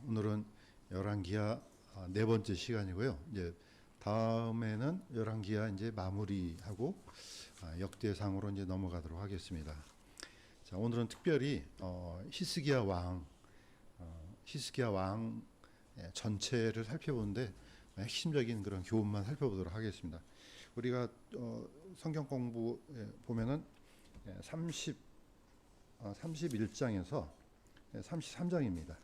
오늘은 열왕기하 네 번째 시간이고요. 이제 다음에는 열왕기하 이제 마무리하고 역대상으로 이제 넘어가도록 하겠습니다. 자, 오늘은 특별히 히스기야 왕 전체를 살펴보는데 핵심적인 그런 교훈만 살펴보도록 하겠습니다. 우리가 성경 공부 보면은 31장에서 33장입니다.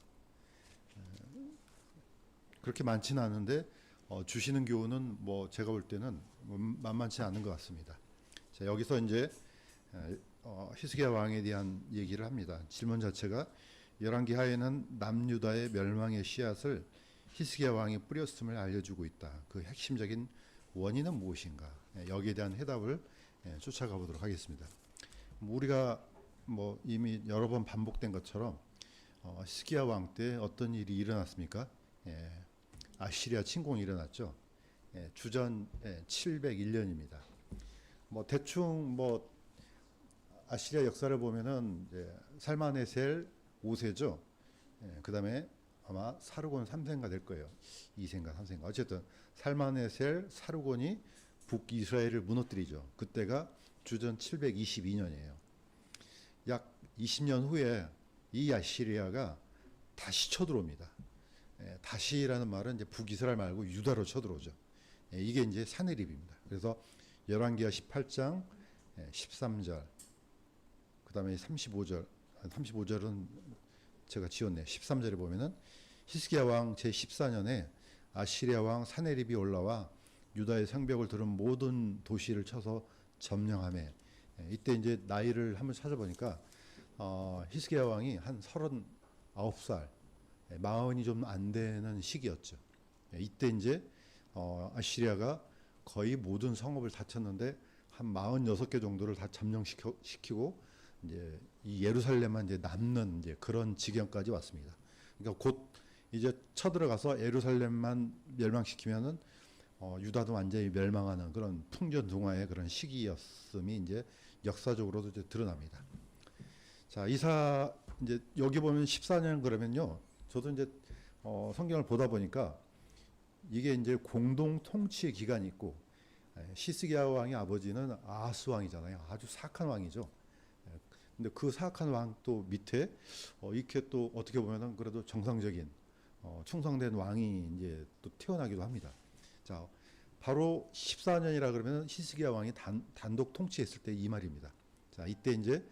그렇게 많지는 않은데 주시는 교훈은 뭐 제가 볼 때는 만만치 않은 것 같습니다. 자, 여기서 이제 히스기야 왕에 대한 얘기를 합니다. 질문 자체가 열왕기하에는 남유다의 멸망의 씨앗을 히스기야 왕이 뿌렸음을 알려주고 있다. 그 핵심적인 원인은 무엇인가? 여기에 대한 해답을 쫓아가 보도록 하겠습니다. 우리가 뭐 이미 여러 번 반복된 것처럼 히스기야 왕 때 어떤 일이 일어났습니까? 아시리아 침공이 일어났죠. 주전 701년입니다. 뭐 대충 뭐 아시리아 역사를 보면은 이제 살마네셀 5세죠. 그다음에 아마 사르곤 3세인가 될 거예요. 2세인가 3세인가. 어쨌든 살마네셀 사르곤이 북이스라엘을 무너뜨리죠. 그때가 주전 722년이에요. 약 20년 후에 이 아시리아가 다시 쳐들어옵니다. 다시라는 말은 이제 북이스라엘 말고 유다로 쳐들어오죠. 이게 이제 사네립입니다. 그래서 열왕기하 18장 13절, 그 다음에 35절은 제가 지웠네요. 13절에 보면은 히스기야 왕 제14년에 아시리아 왕 사네립이 올라와 유다의 성벽을 들은 모든 도시를 쳐서 점령하며, 이때 이제 나이를 한번 찾아보니까 히스기야 왕이 한 39살, 마흔이 좀 안 되는 시기였죠. 이때 이제 아시리아가 거의 모든 성읍을 다 쳤는데 한 46개 정도를 다 점령시키고 이제 이 예루살렘만 이제 남는 이제 그런 지경까지 왔습니다. 그러니까 곧 이제 쳐들어가서 예루살렘만 멸망시키면은 유다도 완전히 멸망하는 그런 풍전등화의 그런 시기였음이 이제 역사적으로도 이제 드러납니다. 자, 이제 여기 보면 14년 그러면요. 저도 이제 성경을 보다 보니까 이게 이제 공동 통치의 기간이 있고, 히스기야 왕의 아버지는 아하스 왕이잖아요. 아주 사악한 왕이죠. 근데 그 사악한 왕 또 밑에 이렇게 또 어떻게 보면은 그래도 정상적인 충성된 왕이 이제 또 태어나기도 합니다. 자, 바로 14년이라 그러면 히스기야 왕이 단독 통치했을 때 이 말입니다. 자, 이때 이제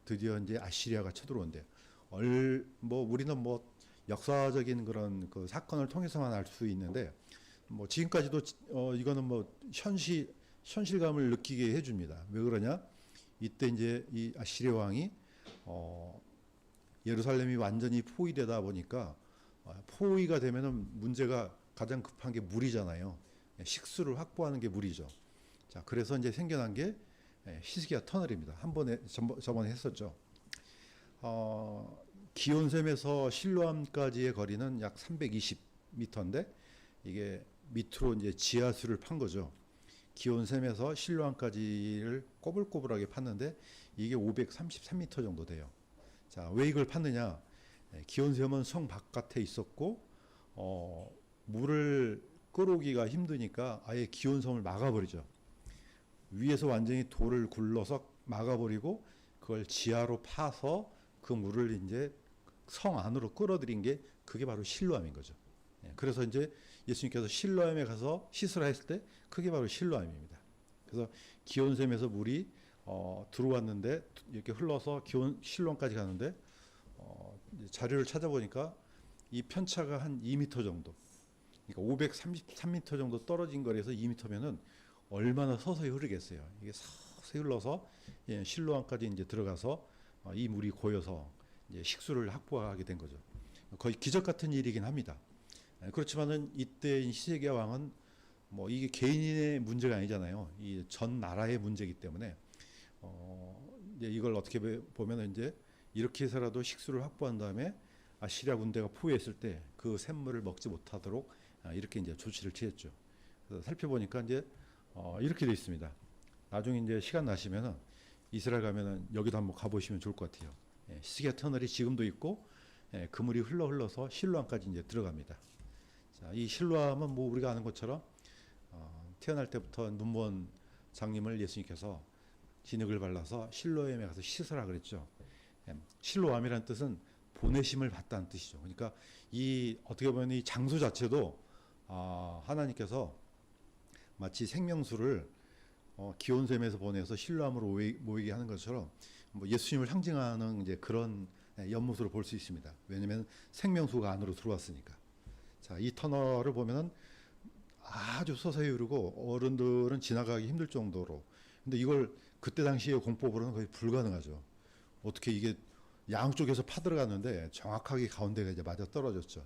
드디어 이제 아시리아가 쳐들어온대요. 뭐 우리는 뭐 역사적인 그런 그 사건을 통해서만 알 수 있는데, 뭐 지금까지도 이거는 뭐 현실감을 느끼게 해줍니다. 왜 그러냐? 이때 이제 이 아시리아 왕이 예루살렘이 완전히 포위되다 보니까 포위가 되면은 문제가 가장 급한 게 물이잖아요. 식수를 확보하는 게 물이죠. 자, 그래서 이제 생겨난 게 히스기야 터널입니다. 저번에 했었죠. 기온샘에서 실로암까지의 거리는 약 320m인데 이게 밑으로 이제 지하수를 판 거죠. 기온샘에서 실로암까지를 꼬불꼬불하게 팠는데 이게 533m 정도 돼요. 자, 왜 이걸 팠느냐? 기온샘은 성 바깥에 있었고 물을 끌어오기가 힘드니까 아예 기온섬을 막아버리죠. 위에서 완전히 돌을 굴러서 막아버리고 그걸 지하로 파서 그 물을 이제 성 안으로 끌어들인 게 그게 바로 실로암인 거죠. 그래서 이제 예수님께서 실로암에 가서 씻으라 했을 때 그게 바로 실로암입니다. 그래서 기온샘에서 물이 들어왔는데 이렇게 흘러서 실로암까지 가는데 자료를 찾아보니까 이 편차가 한 2m 정도. 그러니까 533m 정도 떨어진 거리에서 2m면은 얼마나 서서히 흐르겠어요. 이게 서서히 흘러서 실로암까지 이제 들어가서 이 물이 고여서 이제 식수를 확보하게 된 거죠. 거의 기적 같은 일이긴 합니다. 그렇지만은 이때 히스기야 왕은 뭐 이게 개인의 문제가 아니잖아요. 이 전 나라의 문제이기 때문에 이제 이걸 어떻게 보면 이제 이렇게 해서라도 식수를 확보한 다음에 아시리아 군대가 포위했을 때 그 샘물을 먹지 못하도록 이렇게 이제 조치를 취했죠. 그래서 살펴보니까 이제 이렇게 돼 있습니다. 나중에 이제 시간 나시면은 이스라엘 가면은 여기도 한번 가보시면 좋을 것 같아요. 히스기야 터널이 지금도 있고 그물이 흘러서 실로암까지 이제 들어갑니다. 자, 이 실로암은 뭐 우리가 아는 것처럼 태어날 때부터 눈먼 장님을 예수님께서 진흙을 발라서 실로암에 가서 씻으라 그랬죠. 실로암이라는 뜻은 보내심을 받다는 뜻이죠. 그러니까 이 어떻게 보면 이 장소 자체도 하나님께서 마치 생명수를 기온샘에서 보내서 실로암으로 모이게 하는 것처럼 뭐 예수님을 상징하는 이제 그런 연못으로 볼 수 있습니다. 왜냐하면 생명수가 안으로 들어왔으니까. 자, 이 터널을 보면은 아주 서서히 흐르고 어른들은 지나가기 힘들 정도로. 근데 이걸 그때 당시에 공법으로는 거의 불가능하죠. 어떻게 이게 양쪽에서 파들어갔는데 정확하게 가운데가 이제 맞아 떨어졌죠.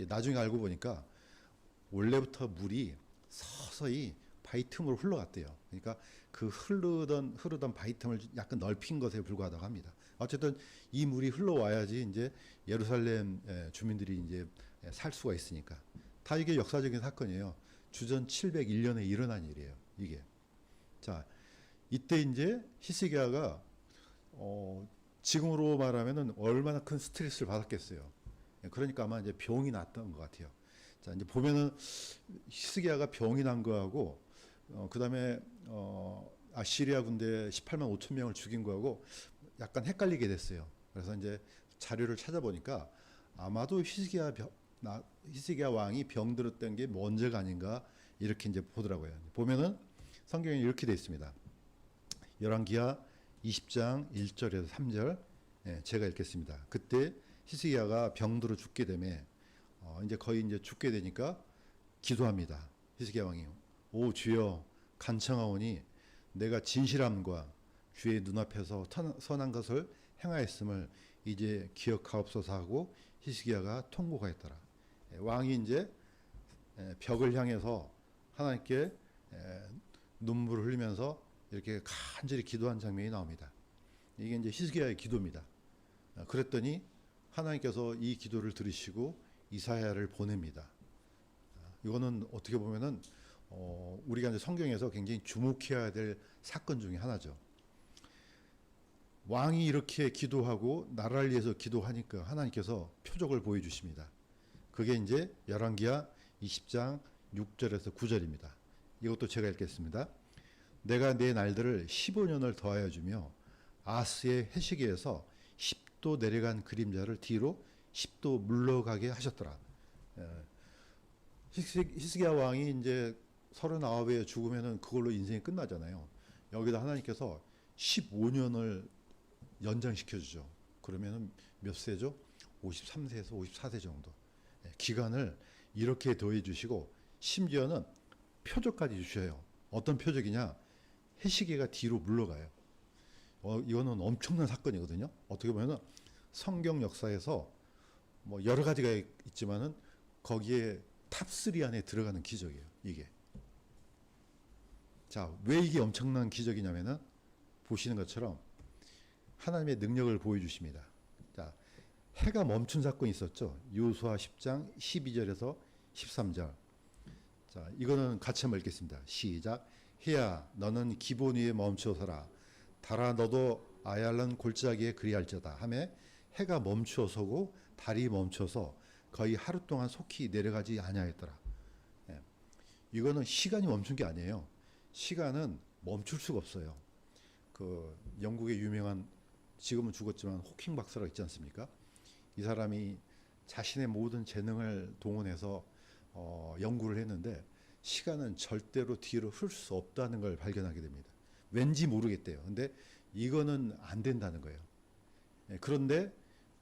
나중에 알고 보니까 원래부터 물이 서서히 바위 틈으로 흘러갔대요. 그러니까 그 흐르던 바위 틈을 약간 넓힌 것에 불과하다고 합니다. 어쨌든 이 물이 흘러와야지 이제 예루살렘 주민들이 이제 살 수가 있으니까. 다 이게 역사적인 사건이에요. 주전 701년에 일어난 일이에요. 이게. 자, 이때 이제 히스기야가 지금으로 말하면은 얼마나 큰 스트레스를 받았겠어요. 그러니까 아마 이제 병이 났던 것 같아요. 자, 이제 보면은 히스기야가 병이 난 거하고 그다음에 아시리아 군대 18만 5천 명을 죽인 거하고 약간 헷갈리게 됐어요. 그래서 이제 자료를 찾아보니까 아마도 히스기야 왕이 병들었던 게 먼저가 아닌가 이렇게 이제 보더라고요. 보면은 성경에 이렇게 돼 있습니다. 열왕기하 20장 1절에서 3절 제가 읽겠습니다. 그때 히스기야가 병들어 죽게 되매 이제 거의 이제 죽게 되니까 기도합니다. 히스기야 왕이 오 주여 간청하오니 내가 진실함과 주의 눈앞에서 선한 것을 행하였음을 이제 기억하옵소서 하고 히스기야가 통곡하였더라. 왕이 이제 벽을 향해서 하나님께 눈물을 흘리면서 이렇게 간절히 기도한 장면이 나옵니다. 이게 이제 히스기야의 기도입니다. 그랬더니 하나님께서 이 기도를 들으시고 이사야를 보냅니다. 이거는 어떻게 보면은 우리가 이제 성경에서 굉장히 주목해야 될 사건 중에 하나죠. 왕이 이렇게 기도하고 나라를 위해서 기도하니까 하나님께서 표적을 보여주십니다. 그게 이제 열왕기하 20장 6절에서 9절입니다. 이것도 제가 읽겠습니다. 내가 내 날들을 15년을 더하여 주며 아스의 해시기에서 10도 내려간 그림자를 뒤로 10도 물러가게 하셨더라. 히스기야 왕이 이제 39에 죽으면은 그걸로 인생이 끝나잖아요. 여기다 하나님께서 15년을 연장시켜 주죠. 그러면은 몇 세죠? 53세에서 54세 정도. 기간을 이렇게 더해 주시고 심지어는 표적까지 주셔요. 어떤 표적이냐? 해시계가 뒤로 물러가요. 이거는 엄청난 사건이거든요. 어떻게 보면은 성경 역사에서 뭐 여러 가지가 있지만은 거기에 탑3 안에 들어가는 기적이에요. 이게. 자, 왜 이게 엄청난 기적이냐면은 보시는 것처럼 하나님의 능력을 보여주십니다. 자, 해가 멈춘 사건이 있었죠. 여호수아 10장 12절에서 13절. 자, 이거는 같이 한번 읽겠습니다. 시작. 해야 너는 기본 위에 멈춰서라. 달아 너도 아얄런 골짜기에 그리할지어다 하매 해가 멈추어서고 달이 멈춰서 거의 하루 동안 속히 내려가지 아니하였더라. 이거는 시간이 멈춘 게 아니에요. 시간은 멈출 수가 없어요. 그 영국의 유명한 지금은 죽었지만 호킹 박사가 있지 않습니까? 이 사람이 자신의 모든 재능을 동원해서 연구를 했는데 시간은 절대로 뒤로 흐를 수 없다는 걸 발견하게 됩니다. 왠지 모르겠대요. 근데 이거는 안 된다는 거예요. 그런데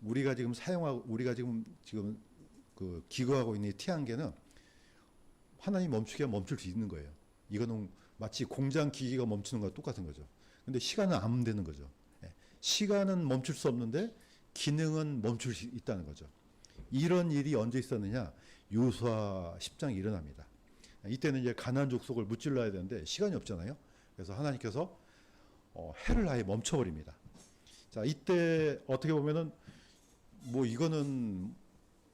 우리가 지금 그 기거하고 있는 이 태양계는 하나님 멈추게 하면 멈출 수 있는 거예요. 이거는 마치 공장 기기가 멈추는 거와 똑같은 거죠. 근데 시간은 안 되는 거죠. 시간은 멈출 수 없는데 기능은 멈출 수 있다는 거죠. 이런 일이 언제 있었느냐? 여호수아 10장에 일어납니다. 이때는 이제 가나안 족속을 무찔러야 되는데 시간이 없잖아요. 그래서 하나님께서 해를 아예 멈춰버립니다. 자, 이때 어떻게 보면은 뭐 이거는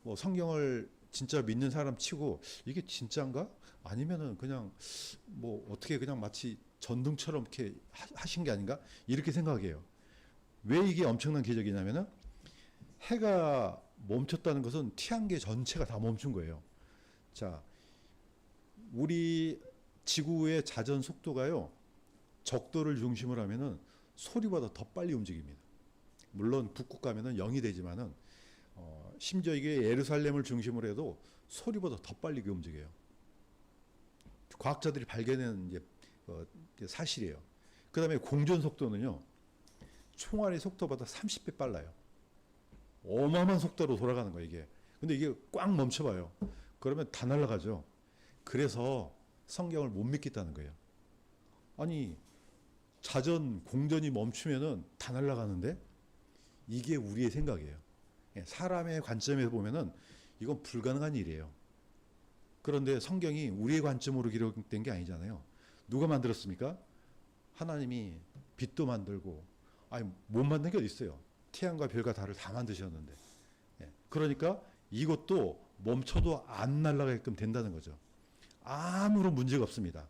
뭐 성경을 진짜 믿는 사람 치고 이게 진짜인가? 아니면은 그냥 뭐 어떻게 그냥 마치 전등처럼 이렇게 하신 게 아닌가? 이렇게 생각해요. 왜 이게 엄청난 기적이냐면은 해가 멈췄다는 것은 태양계 전체가 다 멈춘 거예요. 자, 우리 지구의 자전 속도가요, 적도를 중심으로 하면은 소리보다 더 빨리 움직입니다. 물론 북극 가면은 0이 되지만은 심지어 이게 예루살렘을 중심으로 해도 소리보다 더 빨리 움직여요. 과학자들이 발견한 이제 사실이에요. 그다음에 공전 속도는요, 총알의 속도보다 30배 빨라요. 어마어마한 속도로 돌아가는 거예요, 이게. 근데 이게 꽉 멈춰봐요. 그러면 다 날아가죠. 그래서 성경을 못 믿겠다는 거예요. 아니, 자전, 공전이 멈추면은 다 날아가는데 이게 우리의 생각이에요. 사람의 관점에서 보면은 이건 불가능한 일이에요. 그런데 성경이 우리의 관점으로 기록된 게 아니잖아요. 누가 만들었습니까? 하나님이 빛도 만들고, 아니, 못 만든 게 어디 있어요. 태양과 별과 달을 다 만드셨는데. 그러니까 이것도 멈춰도 안 날아가게끔 된다는 거죠. 아무런 문제가 없습니다.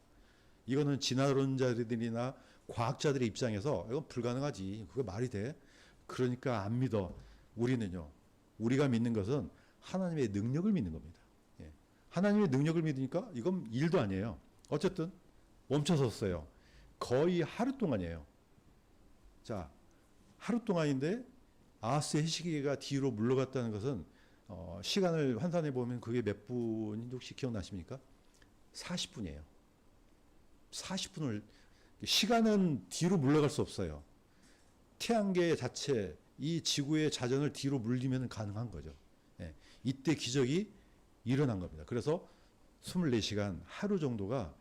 이거는 진화론자들이나 과학자들의 입장에서 이건 불가능하지, 그거 말이 돼? 그러니까 안 믿어. 우리는요, 우리가 믿는 것은 하나님의 능력을 믿는 겁니다. 하나님의 능력을 믿으니까 이건 일도 아니에요. 어쨌든 멈춰섰어요. 거의 하루 동안이에요. 자, 하루 동안인데 아하스의 시기가 뒤로 물러갔다는 것은 시간을 환산해 보면 그게 몇 분인지 혹시 기억나십니까? 40분이에요. 40분을, 시간은 뒤로 물러갈 수 없어요. 태양계 자체, 이 지구의 자전을 뒤로 물리면 가능한 거죠. 이때 기적이 일어난 겁니다. 그래서 24시간, 하루 정도가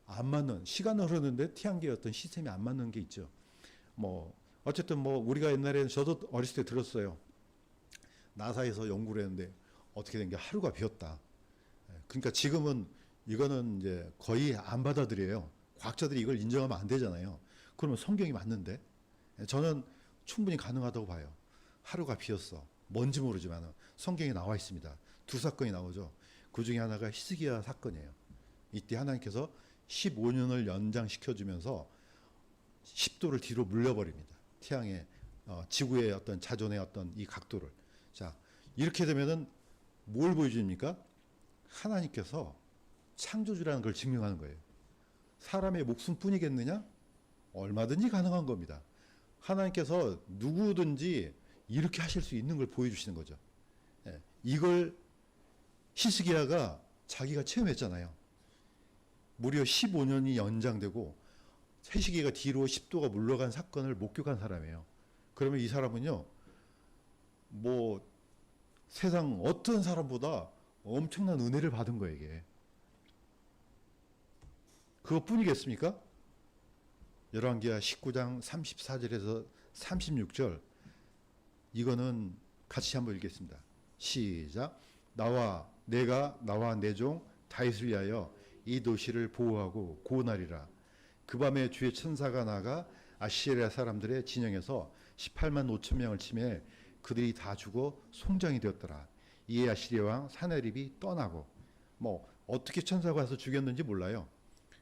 안 맞는, 시간은 흐르는데 태양계의 어떤 시스템이 안 맞는 게 있죠. 어쨌든 우리가 옛날에는, 저도 어렸을 때 들었어요. 나사에서 연구를 했는데 어떻게 된 게 하루가 비었다. 그러니까 지금은 이거는 이제 거의 안 받아들여요. 과학자들이 이걸 인정하면 안 되잖아요. 그러면 성경이 맞는데, 저는 충분히 가능하다고 봐요. 하루가 비었어. 뭔지 모르지만 성경에 나와 있습니다. 두 사건이 나오죠. 그 중에 하나가 히스기야 사건이에요. 이때 하나님께서 15년을 연장시켜주면서 10도를 뒤로 물려버립니다. 태양의, 지구의 어떤 자전의 어떤 이 각도를. 자, 이렇게 되면은 뭘 보여줍니까? 하나님께서 창조주라는 걸 증명하는 거예요. 사람의 목숨뿐이겠느냐? 얼마든지 가능한 겁니다. 하나님께서 누구든지 이렇게 하실 수 있는 걸 보여주시는 거죠. 이걸 히스기야가 자기가 체험했잖아요. 무려 15년이 연장되고 세시기가 뒤로 10도가 물러간 사건을 목격한 사람이에요. 그러면 이 사람은요, 세상 어떤 사람보다 엄청난 은혜를 받은 거예요, 이게. 그것뿐이겠습니까? 열왕기하 19장 34절에서 36절, 이거는 같이 한번 읽겠습니다. 시작. 내가 나와 내 종 다윗을 위하여 이 도시를 보호하고 구원하리라. 그 밤에 주의 천사가 나가 아시리아 사람들의 진영에서 18만 5천 명을 치매 그들이 다 죽어 송장이 되었더라. 이에 아시리아 왕 사네립이 떠나고, 어떻게 천사가 와서 죽였는지 몰라요.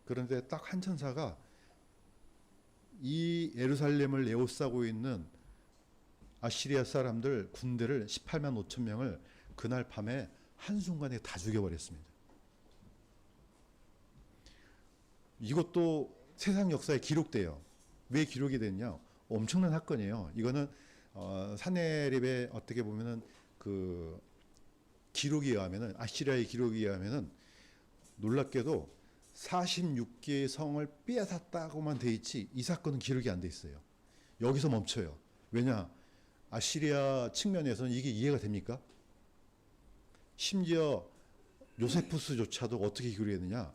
그런데 딱 한 천사가 이 예루살렘을 에워싸고 있는 아시리아 사람들 군대를 18만 5천 명을 그날 밤에 한순간에 다 죽여버렸습니다. 이것도 세상 역사에 기록돼요. 왜 기록이 됐냐? 엄청난 사건이에요. 이거는 사네립의 어떻게 보면은 그 기록에 의하면은, 아시리아의 기록에 의하면은 놀랍게도 46개의 성을 빼앗았다고만 돼 있지 이 사건은 기록이 안 돼 있어요. 여기서 멈춰요. 왜냐? 아시리아 측면에서는 이게 이해가 됩니까? 심지어 요세푸스조차도 어떻게 기록했느냐?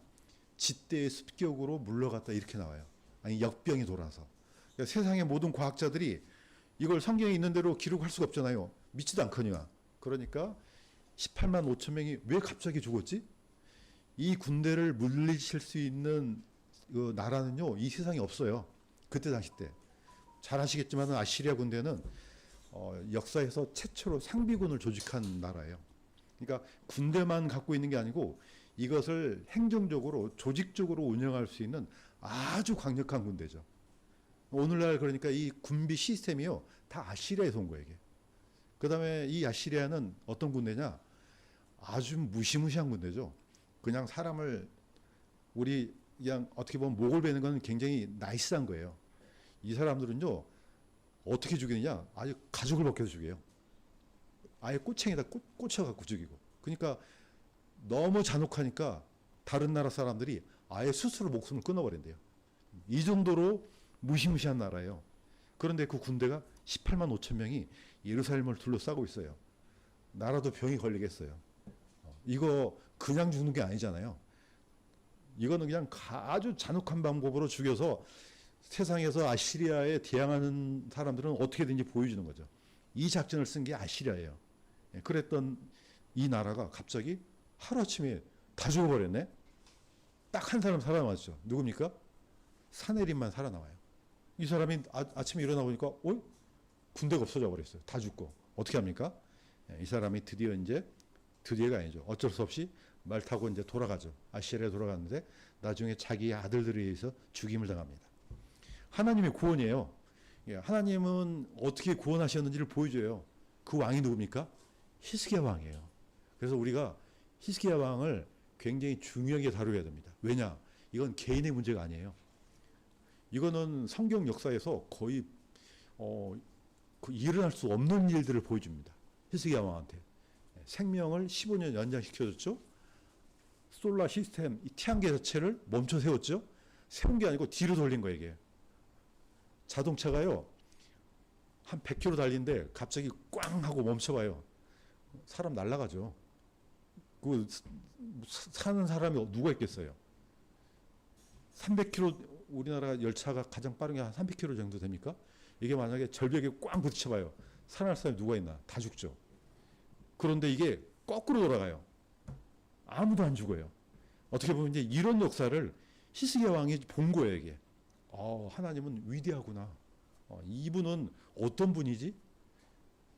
짓대의 습격으로 물러갔다 이렇게 나와요. 아니, 역병이 돌아서. 그러니까 세상의 모든 과학자들이 이걸 성경에 있는 대로 기록할 수가 없잖아요. 믿지도 않거니와. 그러니까 18만 5천 명이 왜 갑자기 죽었지? 이 군대를 물리칠 수 있는 그 나라는요, 이 세상에 없어요. 그때 당시 때. 잘 아시겠지만 아시리아 군대는 역사에서 최초로 상비군을 조직한 나라예요. 그러니까 군대만 갖고 있는 게 아니고 이것을 행정적으로 조직적으로 운영할 수 있는 아주 강력한 군대죠. 오늘날 그러니까 이 군비 시스템이요, 다 아시리아에서 온 거예요. 이게. 그다음에 이 아시리아는 어떤 군대냐? 아주 무시무시한 군대죠. 그냥 사람을 우리 그냥 어떻게 보면 목을 베는 건 굉장히 나이스한 거예요. 이 사람들은요 어떻게 죽이느냐? 아주 가죽을 벗겨서 죽여요. 아예 꼬챙이다 꽂혀갖고 죽이고. 그러니까 너무 잔혹하니까 다른 나라 사람들이 아예 스스로 목숨을 끊어버린대요. 이 정도로 무시무시한 나라예요. 그런데 그 군대가 18만 5천 명이 예루살렘을 둘러싸고 있어요. 나라도 병이 걸리겠어요. 이거 그냥 죽는 게 아니잖아요. 이거는 그냥 아주 잔혹한 방법으로 죽여서 세상에서 아시리아에 대항하는 사람들은 어떻게든지 보여주는 거죠. 이 작전을 쓴 게 아시리아예요. 그랬던 이 나라가 갑자기 하루아침에 다 죽어버렸네. 딱 한 사람 살아남았죠. 누굽니까? 사내립만 살아남아요. 이 사람이 아침에 일어나 보니까 군대가 없어져 버렸어요. 다 죽고. 어떻게 합니까? 이 사람이 드디어가 아니죠. 어쩔 수 없이 말 타고 이제 돌아가죠. 아시리아에 돌아갔는데 나중에 자기 아들들에 의해서 죽임을 당합니다. 하나님의 구원이에요. 하나님은 어떻게 구원하셨는지를 보여줘요. 그 왕이 누굽니까? 히스기야 왕이에요. 그래서 우리가 히스기야 왕을 굉장히 중요하게 다루어야 됩니다. 왜냐? 이건 개인의 문제가 아니에요. 이거는 성경 역사에서 거의 일어날 수 없는 일들을 보여줍니다. 히스기야 왕한테 생명을 15년 연장시켜줬죠. 솔라 시스템 이 태양계 자체를 멈춰 세웠죠. 세운 게 아니고 뒤로 돌린 거예요. 이게 자동차가요 한 100km 달리는데 갑자기 꽝 하고 멈춰봐요. 사람 날아가죠. 그 사는 사람이 누가 있겠어요? 300km 우리나라 열차가 가장 빠른 게 한 300km 정도 됩니까? 이게 만약에 절벽에 꽝 부딪혀봐요. 살아날 사람이 누가 있나? 다 죽죠. 그런데 이게 거꾸로 돌아가요. 아무도 안 죽어요. 어떻게 보면 이제 이런 역사를 히스기야 왕이 본 거예요. 이게 하나님은 위대하구나. 이분은 어떤 분이지?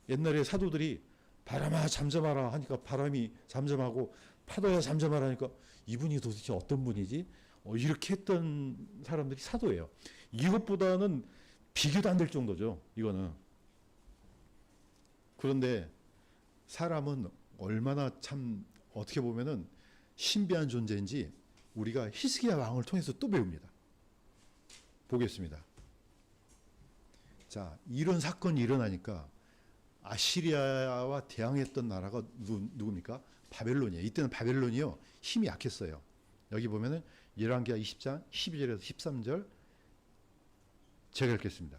옛날에 사도들이 바람아 잠잠하라 하니까 바람이 잠잠하고 파도야 잠잠하라 하니까 이분이 도대체 어떤 분이지? 이렇게 했던 사람들이 사도예요. 이것보다는 비교도 안 될 정도죠. 이거는. 그런데 사람은 얼마나 참 어떻게 보면은 신비한 존재인지 우리가 히스기야 왕을 통해서 또 배웁니다. 보겠습니다. 자, 이런 사건이 일어나니까 아시리아와 대항했던 나라가 누굽니까? 바벨론이에요. 이때는 바벨론이요 힘이 약했어요. 여기 보면은 열왕기하 20장 12절에서 13절 제가 읽겠습니다.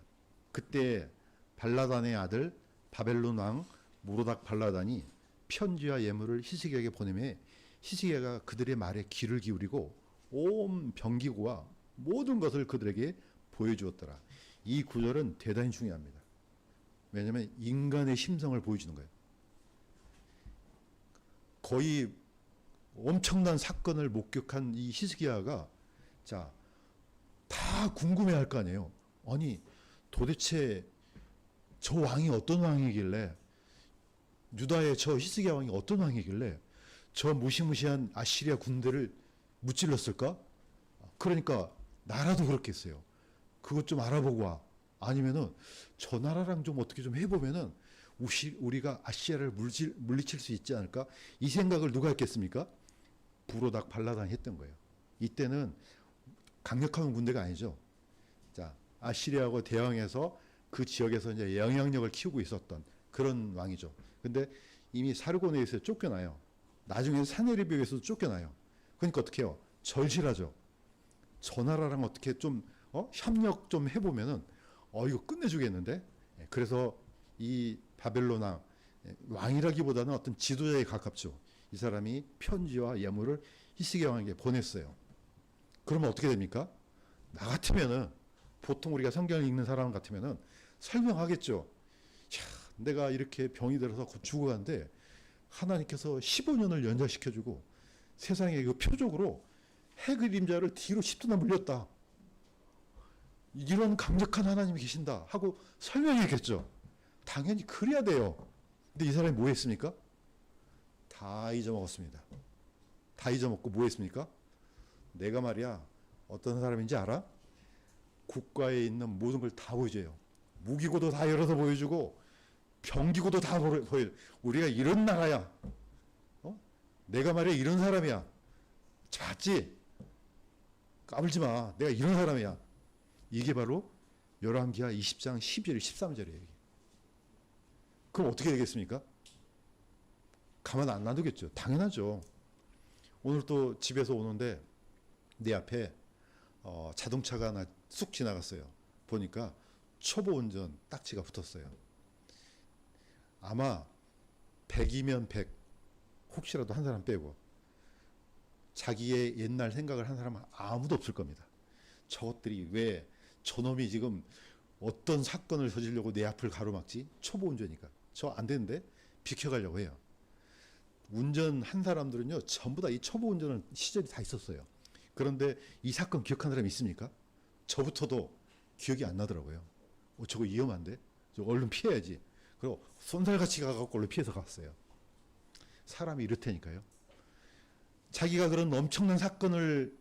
그때 발라단의 아들 바벨론 왕 무로닥 발라단이 편지와 예물을 히스기야에게 보내매 히스기야가 그들의 말에 귀를 기울이고 온 병기고와 모든 것을 그들에게 보여주었더라. 이 구절은 대단히 중요합니다. 왜냐하면 인간의 심성을 보여주는 거예요. 거의 엄청난 사건을 목격한 이 히스기야가 다 궁금해할 거 아니에요. 아니 도대체 저 왕이 어떤 왕이길래 유다의 저 히스기야 왕이 어떤 왕이길래 저 무시무시한 아시리아 군대를 무찔렀을까? 그러니까 나라도 그렇겠어요. 그것 좀 알아보고 와. 아니면은 저 나라랑 좀 어떻게 좀 해보면은 우리가 아시리아를 물리칠 수 있지 않을까? 이 생각을 누가 했겠습니까? 부로닥 발라단이 했던 거예요. 이때는 강력한 군대가 아니죠. 자, 아시리아하고 대항해서 그 지역에서 이제 영향력을 키우고 있었던 그런 왕이죠. 근데 이미 사르고네에서 쫓겨나요. 나중에 사네리비에서도 쫓겨나요. 그러니까 어떻게 해요? 절실하죠. 저 나라랑 어떻게 좀 협력 좀 해보면은 이거 끝내주겠는데. 그래서 이 바벨론 왕이라기보다는 어떤 지도자에 가깝죠. 이 사람이 편지와 예물을 히스기야 왕에게 보냈어요. 그러면 어떻게 됩니까? 나 같으면은 보통 우리가 성경을 읽는 사람 같으면은 설명하겠죠. 자, 내가 이렇게 병이 들어서 곧 죽어가는데 하나님께서 15년을 연장시켜주고 세상에 그 표적으로 해 그림자를 뒤로 10도나 물렸다. 이런 강력한 하나님이 계신다 하고 설명했겠죠. 당연히 그래야 돼요. 근데 이 사람이 뭐 했습니까? 다 잊어먹었습니다. 다 잊어먹고 뭐 했습니까? 내가 말이야 어떤 사람인지 알아? 국가에 있는 모든 걸 다 보여줘요. 무기고도 다 열어서 보여주고 병기고도 다 보여. 우리가 이런 나라야. 내가 말이야 이런 사람이야. 봤지? 까불지 마. 내가 이런 사람이야. 이게 바로 열왕기하 20장 12절 13절이에요. 그럼 어떻게 되겠습니까? 가만 안 놔두겠죠. 당연하죠. 오늘 또 집에서 오는데 내 앞에 자동차가 하나 쑥 지나갔어요. 보니까 초보 운전 딱지가 붙었어요. 아마 100이면 100, 혹시라도 한 사람 빼고 자기의 옛날 생각을 한 사람은 아무도 없을 겁니다. 저것들이 왜 저놈이 지금 어떤 사건을 저지르려고 내 앞을 가로막지? 초보 운전이니까. 저 안 되는데 비켜가려고 해요. 운전한 사람들은요 전부 다 이 초보 운전은 시절이 다 있었어요. 그런데 이 사건 기억하는 사람이 있습니까? 저부터도 기억이 안 나더라고요. 저거 위험한데? 저 얼른 피해야지. 그리고 손살같이 가갖고 얼른 피해서 갔어요. 사람이 이렇다니까요. 자기가 그런 엄청난 사건을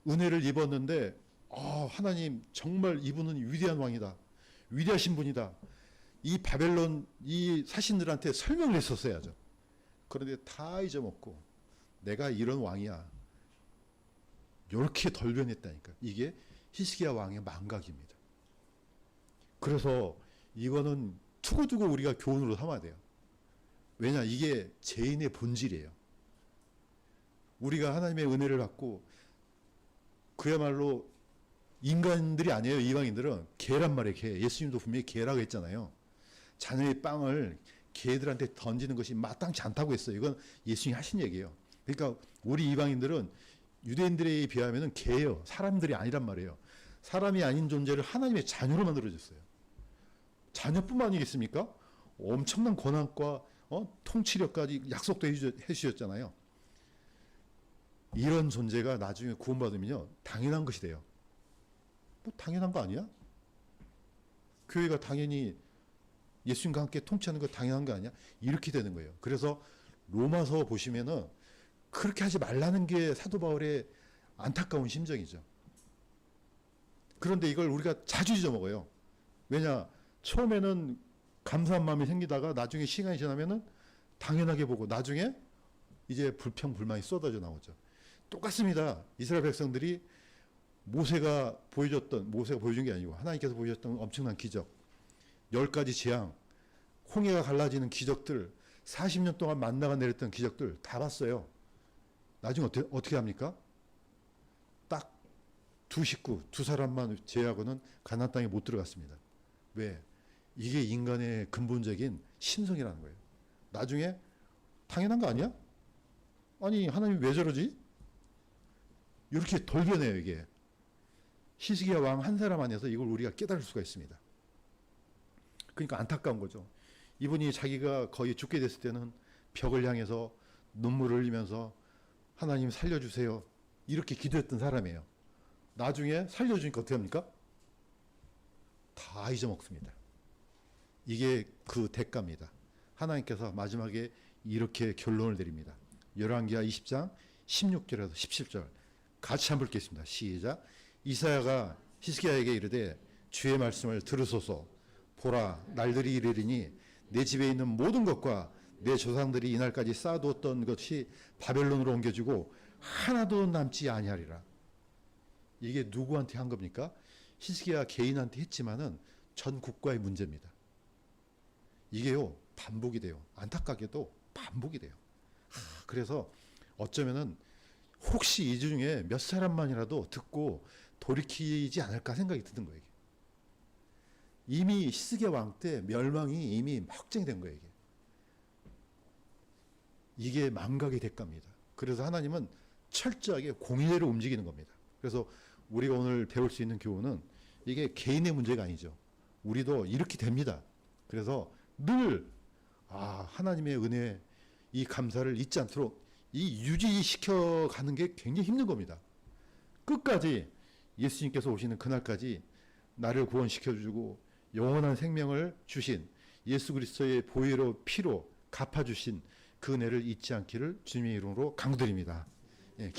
은혜를 입었는데 하나님 정말 이분은 위대한 왕이다. 위대하신 분이다. 이 바벨론 이 사신들한테 설명을 했었어야죠. 그런데 다 잊어먹고 내가 이런 왕이야. 이렇게 덜 변했다니까. 이게 히스기야 왕의 망각입니다. 그래서 이거는 두고두고 우리가 교훈으로 삼아야 돼요. 왜냐 이게 죄인의 본질이에요. 우리가 하나님의 은혜를 받고 그야말로 인간들이 아니에요. 이방인들은 개란 말이에요. 개. 예수님도 분명히 개라고 했잖아요. 자녀의 빵을 개들한테 던지는 것이 마땅치 않다고 했어요. 이건 예수님이 하신 얘기예요. 그러니까 우리 이방인들은 유대인들에 비하면 개예요. 사람들이 아니란 말이에요. 사람이 아닌 존재를 하나님의 자녀로 만들어줬어요. 자녀뿐만 아니겠습니까? 엄청난 권한과 통치력까지 약속도 해주셨잖아요. 이런 존재가 나중에 구원받으면요 당연한 것이 돼요. 뭐 당연한 거 아니야? 교회가 당연히 예수님과 함께 통치하는 거 당연한 거 아니야? 이렇게 되는 거예요. 그래서 로마서 보시면은 그렇게 하지 말라는 게 사도 바울의 안타까운 심정이죠. 그런데 이걸 우리가 자주 잊어먹어요. 왜냐? 처음에는 감사한 마음이 생기다가 나중에 시간이 지나면은 당연하게 보고 나중에 이제 불평 불만이 쏟아져 나오죠. 똑같습니다. 이스라엘 백성들이 모세가 보여준 게 아니고 하나님께서 보여줬던 엄청난 기적, 10가지 재앙, 홍해가 갈라지는 기적들, 40년 동안 만나가 내렸던 기적들 다 봤어요. 나중에 어떻게 합니까? 딱 두 식구, 두 사람만 제외하고는 가나안 땅에 못 들어갔습니다. 왜? 이게 인간의 근본적인 심성이라는 거예요. 나중에 당연한 거 아니야? 아니 하나님이 왜 저러지? 이렇게 돌변해요 이게. 히스기야 왕 한 사람 안에서 이걸 우리가 깨달을 수가 있습니다. 그러니까 안타까운 거죠. 이분이 자기가 거의 죽게 됐을 때는 벽을 향해서 눈물을 흘리면서 하나님 살려주세요 이렇게 기도했던 사람이에요. 나중에 살려주니까 어떻게 합니까? 다 잊어먹습니다. 이게 그 대가입니다. 하나님께서 마지막에 이렇게 결론을 내립니다. 열왕기하 20장 16절에서 17절 같이 한번 읽겠습니다. 시작. 이사야가 히스기야에게 이르되 주의 말씀을 들으소서. 보라 날들이 이르리니 내 집에 있는 모든 것과 내 조상들이 이날까지 쌓아두었던 것이 바벨론으로 옮겨지고 하나도 남지 아니하리라. 이게 누구한테 한 겁니까? 히스기야 개인한테 했지만은 전 국가의 문제입니다. 이게요 반복이 돼요. 안타깝게도 반복이 돼요. 그래서 어쩌면은 혹시 이 중에 몇 사람만이라도 듣고 돌이키지 않을까 생각이 드는 거예요. 이미 히스기야 왕 때 멸망이 이미 확정된 거예요. 이게 망각의 대가입니다. 그래서 하나님은 철저하게 공의대로 움직이는 겁니다. 그래서 우리가 오늘 배울 수 있는 교훈은 이게 개인의 문제가 아니죠. 우리도 이렇게 됩니다. 그래서 늘 하나님의 은혜 이 감사를 잊지 않도록 이 유지시켜 가는 게 굉장히 힘든 겁니다. 끝까지 예수님께서 오시는 그날까지 나를 구원시켜 주고 영원한 생명을 주신 예수 그리스도의 보혈로 피로 갚아 주신 그 은혜를 잊지 않기를 주님의 이름으로 강구드립니다.